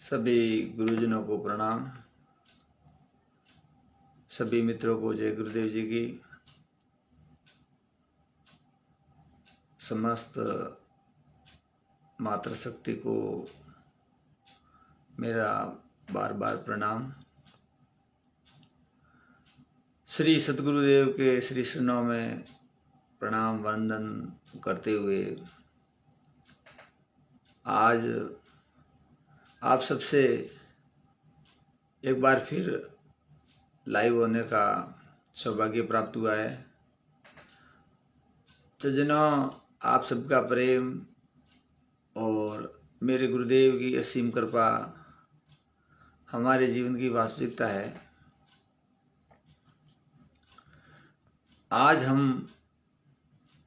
सभी गुरुजनों को प्रणाम। सभी मित्रों को जय गुरुदेव जी की। समस्त मातृशक्ति को मेरा बार बार प्रणाम। श्री सद्गुरुदेव के श्री चरणों में प्रणाम वंदन करते हुए आज आप सबसे एक बार फिर लाइव होने का सौभाग्य प्राप्त हुआ है। तो जनों, आप सबका प्रेम और मेरे गुरुदेव की असीम कृपा हमारे जीवन की वास्तविकता है। आज हम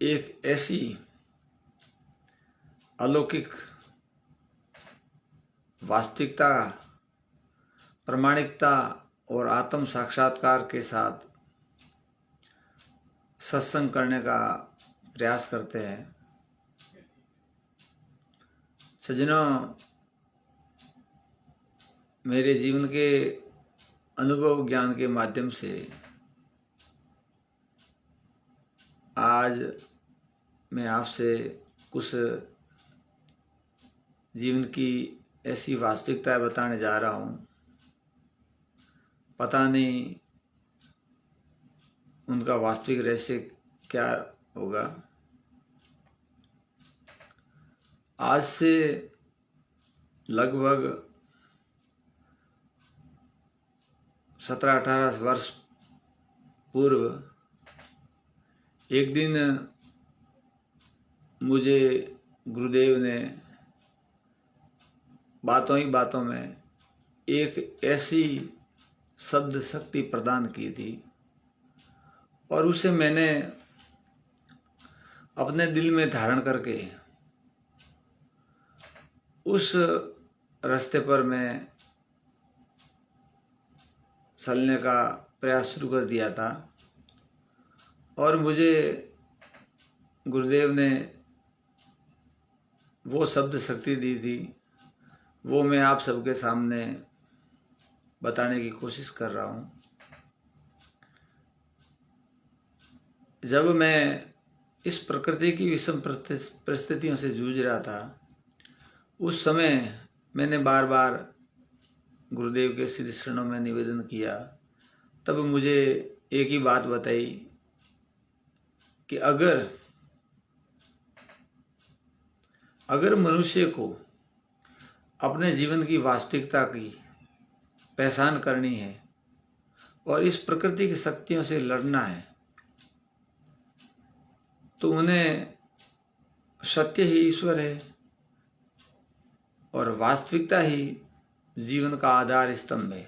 एक ऐसी अलौकिक वास्तविकता, प्रामाणिकता और आत्म साक्षात्कार के साथ सत्संग करने का प्रयास करते हैं। सज्जनों, मेरे जीवन के अनुभव ज्ञान के माध्यम से आज मैं आपसे कुछ जीवन की ऐसी वास्तविकता बताने जा रहा हूँ। पता नहीं उनका वास्तविक रहस्य क्या होगा। आज से लगभग 17-18 वर्ष पूर्व एक दिन मुझे गुरुदेव ने बातों ही बातों में एक ऐसी शब्द शक्ति प्रदान की थी और उसे मैंने अपने दिल में धारण करके उस रास्ते पर मैं चलने का प्रयास शुरू कर दिया था। और मुझे गुरुदेव ने वो शब्द शक्ति दी थी, वो मैं आप सबके सामने बताने की कोशिश कर रहा हूँ। जब मैं इस प्रकृति की विषम परिस्थितियों से जूझ रहा था, उस समय मैंने बार बार गुरुदेव के श्री चरणों में निवेदन किया। तब मुझे एक ही बात बताई कि अगर मनुष्य को अपने जीवन की वास्तविकता की पहचान करनी है और इस प्रकृति की शक्तियों से लड़ना है, तो उन्हें सत्य ही ईश्वर है और वास्तविकता ही जीवन का आधार स्तंभ है।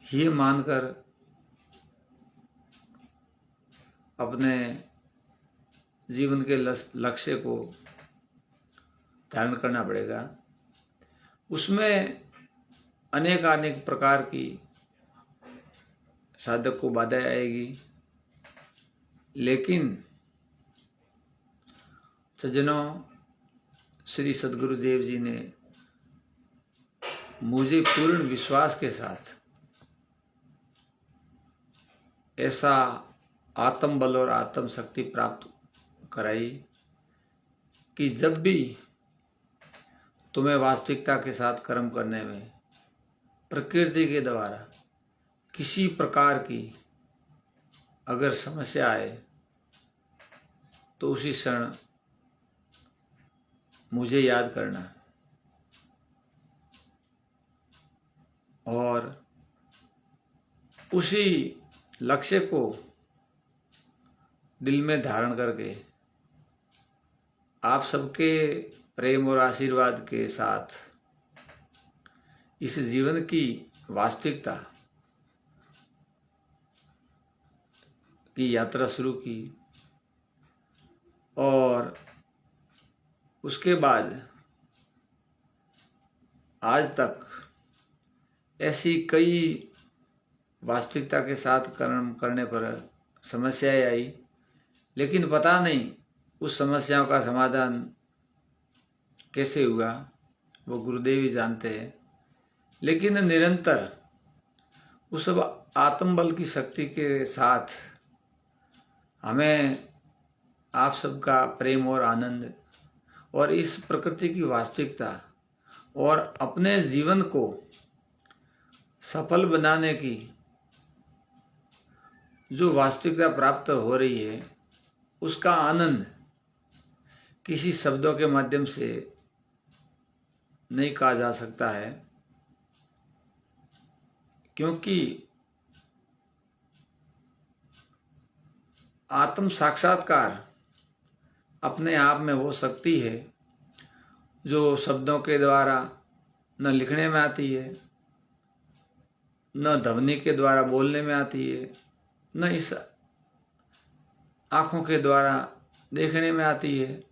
ये मानकर अपने जीवन के लक्ष्य को धारण करना पड़ेगा। उसमें अनेक प्रकार की साधक को बाधाएं आएगी, लेकिन सज्जनों, श्री सद्गुरुदेव जी ने मुझे पूर्ण विश्वास के साथ ऐसा आत्म बल और आत्म शक्ति प्राप्त कराई कि जब भी तुम्हें वास्तविकता के साथ कर्म करने में प्रकृति के द्वारा किसी प्रकार की अगर समस्या आए, तो उसी क्षण मुझे याद करना और उसी लक्ष्य को दिल में धारण करके आप सबके प्रेम और आशीर्वाद के साथ इस जीवन की वास्तविकता की यात्रा शुरू की। और उसके बाद आज तक ऐसी कई वास्तविकता के साथ कर्म करने पर समस्याएं आई, लेकिन पता नहीं उस समस्याओं का समाधान कैसे हुआ, वो गुरुदेव ही जानते हैं। लेकिन निरंतर उस आत्मबल की शक्ति के साथ हमें आप सबका प्रेम और आनंद और इस प्रकृति की वास्तविकता और अपने जीवन को सफल बनाने की जो वास्तविकता प्राप्त हो रही है, उसका आनंद किसी शब्दों के माध्यम से नहीं कहा जा सकता है, क्योंकि आत्म साक्षात्कार अपने आप में वो शक्ति है जो शब्दों के द्वारा न लिखने में आती है, न ध्वनि के द्वारा बोलने में आती है, न इस आँखों के द्वारा देखने में आती है,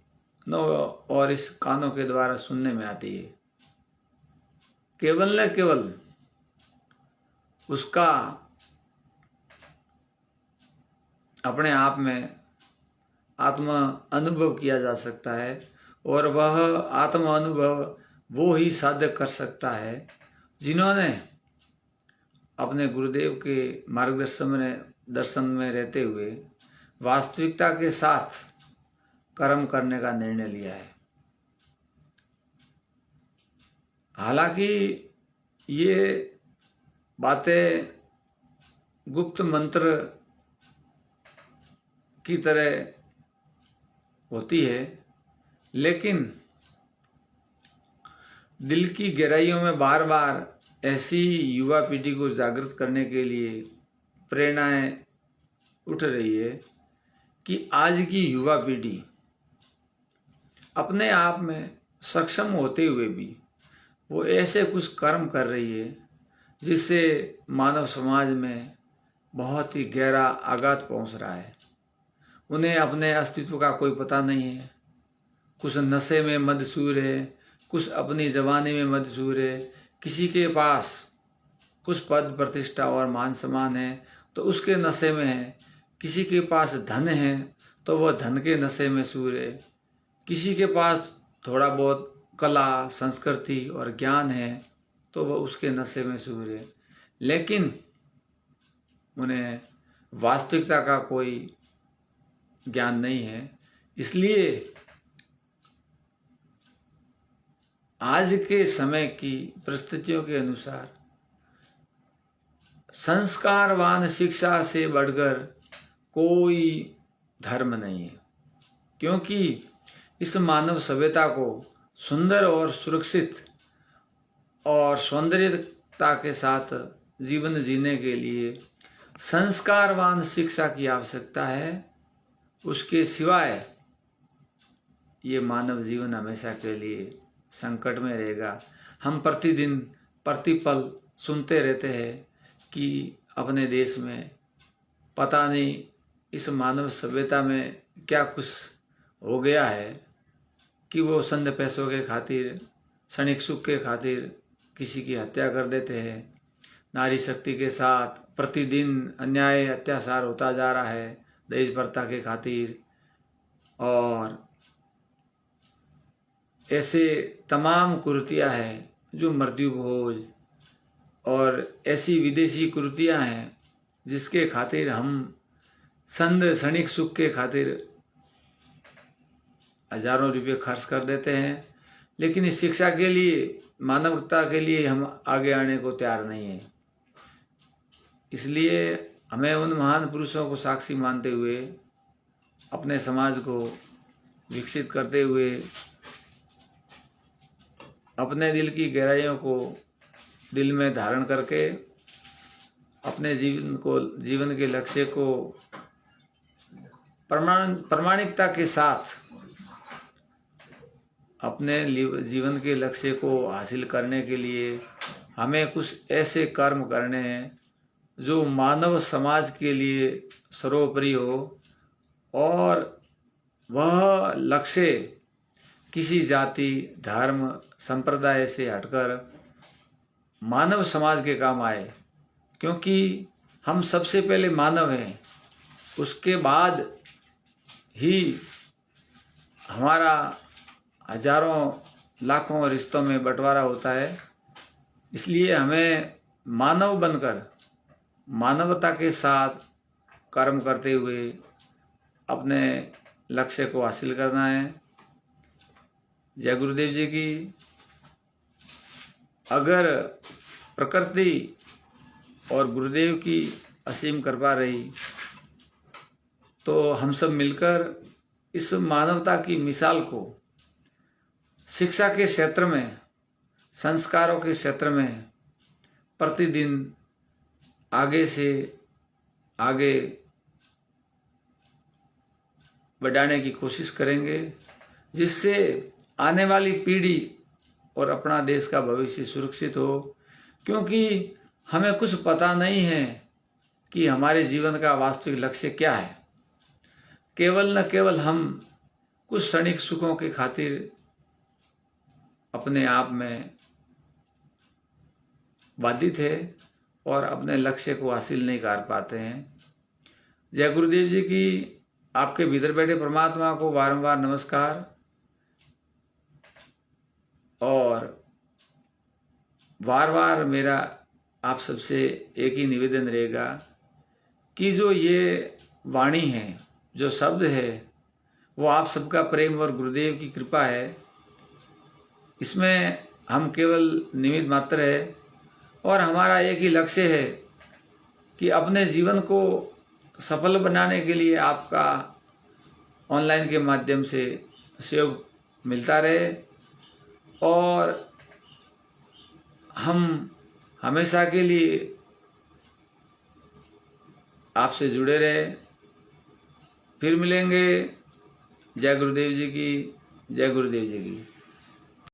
न और इस कानों के द्वारा सुनने में आती है। केवल न केवल उसका अपने आप में आत्म अनुभव किया जा सकता है, और वह आत्म अनुभव वो ही साध्य कर सकता है जिन्होंने अपने गुरुदेव के दर्शन में रहते हुए वास्तविकता के साथ कर्म करने का निर्णय लिया है। हालांकि ये बातें गुप्त मंत्र की तरह होती है, लेकिन दिल की गहराइयों में बार बार ऐसी युवा पीढ़ी को जागृत करने के लिए प्रेरणाएं उठ रही है कि आज की युवा पीढ़ी अपने आप में सक्षम होते हुए भी वो ऐसे कुछ कर्म कर रही है जिससे मानव समाज में बहुत ही गहरा आघात पहुंच रहा है। उन्हें अपने अस्तित्व का कोई पता नहीं है। कुछ नशे में मदसूर है, कुछ अपनी जवानी में मदसूर है। किसी के पास कुछ पद प्रतिष्ठा और मान सम्मान है तो उसके नशे में है। किसी के पास धन है तो वह धन के नशे में सूर है। किसी के पास थोड़ा बहुत कला, संस्कृति और ज्ञान है तो वह उसके नशे में सूर है, लेकिन उन्हें वास्तविकता का कोई ज्ञान नहीं है। इसलिए आज के समय की परिस्थितियों के अनुसार संस्कारवान शिक्षा से बढ़कर कोई धर्म नहीं है, क्योंकि इस मानव सभ्यता को सुंदर और सुरक्षित और सौंदर्यता के साथ जीवन जीने के लिए संस्कारवान शिक्षा की आवश्यकता है। उसके सिवाय ये मानव जीवन हमेशा के लिए संकट में रहेगा। हम प्रतिदिन प्रतिपल सुनते रहते हैं कि अपने देश में पता नहीं इस मानव सभ्यता में क्या कुछ हो गया है कि वो चंद पैसों के खातिर, क्षणिक सुख के खातिर किसी की हत्या कर देते हैं। नारी शक्ति के साथ प्रतिदिन अन्याय अत्याचार होता जा रहा है दहेज प्रथा के खातिर, और ऐसे तमाम कुरीतियाँ हैं जो मृत्यु भोज और ऐसी विदेशी कुरीतियाँ हैं जिसके खातिर हम चंद क्षणिक सुख के खातिर हजारों रुपये खर्च कर देते हैं, लेकिन इस शिक्षा के लिए, मानवता के लिए हम आगे आने को तैयार नहीं हैं। इसलिए हमें उन महान पुरुषों को साक्षी मानते हुए अपने समाज को विकसित करते हुए अपने दिल की गहराइयों को दिल में धारण करके अपने जीवन के लक्ष्य को प्रामाणिकता के साथ अपने जीवन के लक्ष्य को हासिल करने के लिए हमें कुछ ऐसे कर्म करने हैं जो मानव समाज के लिए सर्वोपरि हो, और वह लक्ष्य किसी जाति, धर्म, संप्रदाय से हटकर मानव समाज के काम आए, क्योंकि हम सबसे पहले मानव हैं, उसके बाद ही हमारा हजारों लाखों रिश्तों में बंटवारा होता है। इसलिए हमें मानव बनकर मानवता के साथ कर्म करते हुए अपने लक्ष्य को हासिल करना है। जय गुरुदेव जी की। अगर प्रकृति और गुरुदेव की असीम कृपा रही तो हम सब मिलकर इस मानवता की मिसाल को शिक्षा के क्षेत्र में, संस्कारों के क्षेत्र में प्रतिदिन आगे से आगे बढ़ाने की कोशिश करेंगे, जिससे आने वाली पीढ़ी और अपना देश का भविष्य सुरक्षित हो। क्योंकि हमें कुछ पता नहीं है कि हमारे जीवन का वास्तविक लक्ष्य क्या है। केवल न केवल हम कुछ क्षणिक सुखों की खातिर अपने आप में बाधित है और अपने लक्ष्य को हासिल नहीं कर पाते हैं। जय गुरुदेव जी की। आपके भीतर बैठे परमात्मा को बारंबार नमस्कार। और बार बार मेरा आप सबसे एक ही निवेदन रहेगा कि जो ये वाणी है, जो शब्द है, वो आप सबका प्रेम और गुरुदेव की कृपा है। इसमें हम केवल निमित्त मात्र है और हमारा एक ही लक्ष्य है कि अपने जीवन को सफल बनाने के लिए आपका ऑनलाइन के माध्यम से सहयोग मिलता रहे और हम हमेशा के लिए आपसे जुड़े रहे। फिर मिलेंगे। जय गुरुदेव जी की। जय गुरुदेव जी की।